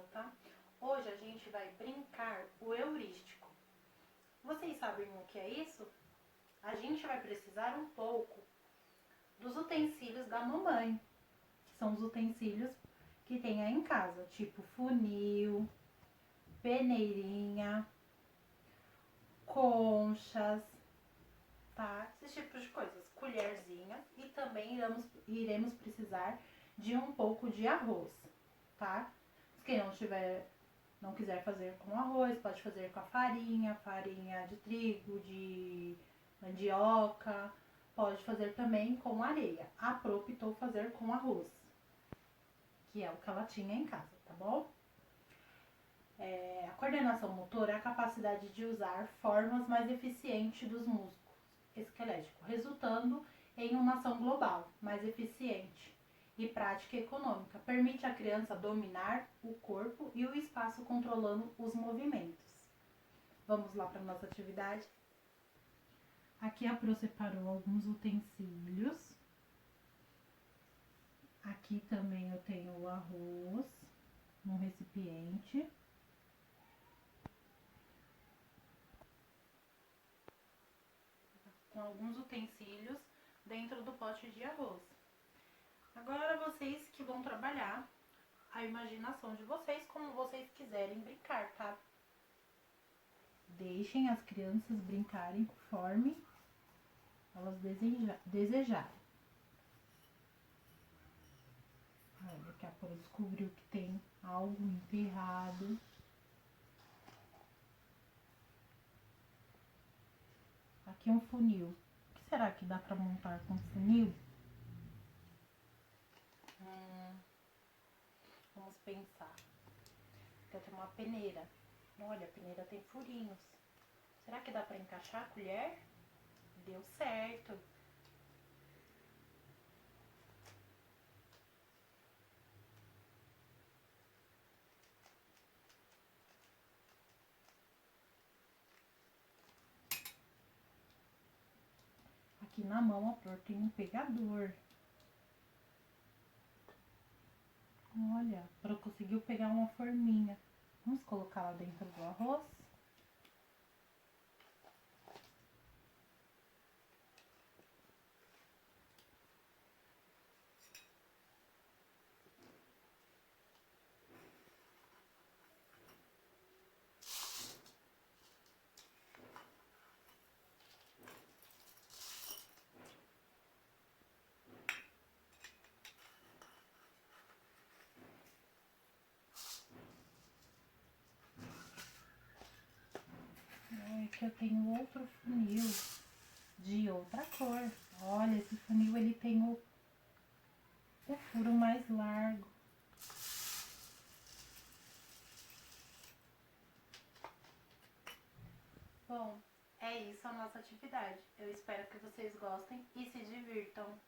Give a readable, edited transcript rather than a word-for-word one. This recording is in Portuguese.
canal, tá? Hoje a gente vai brincar o heurístico. Vocês sabem o que é isso? A gente vai precisar um pouco dos utensílios da mamãe, que são os utensílios que tem aí em casa, tipo funil, peneirinha, conchas, tá? Esses tipos de coisas, colherzinha, e também iremos precisar de um pouco de arroz, tá? Se quem não quiser fazer com arroz, pode fazer com a farinha de trigo, de mandioca, pode fazer também com areia. A Pro optou fazer com arroz, que é o que ela tinha em casa, tá bom? A coordenação motora é a capacidade de usar formas mais eficientes dos músculos esqueléticos, resultando em uma ação global mais eficiente e prática e econômica. Permite à criança dominar o corpo e o espaço controlando os movimentos. Vamos lá para a nossa atividade? Aqui a Pro separou alguns utensílios. Aqui também eu tenho o arroz num recipiente. Com alguns utensílios dentro do pote de arroz. Agora vocês que vão trabalhar a imaginação de vocês como vocês quiserem brincar, tá? Deixem as crianças brincarem conforme elas desejarem. Olha, que a Pro descobriu que tem algo enterrado. Aqui um funil. O que será que dá para montar com funil? Vamos pensar. Eu tenho uma peneira. Olha, a peneira tem furinhos. Será que dá para encaixar a colher? Deu certo. Aqui na mão a Pro tem um pegador. Olha, a Pro conseguiu pegar uma forminha. Vamos colocar lá dentro do arroz. Aqui eu tenho outro funil de outra cor. Olha, esse funil ele tem o furo mais largo. Bom, é isso a nossa atividade. Eu espero que vocês gostem e se divirtam.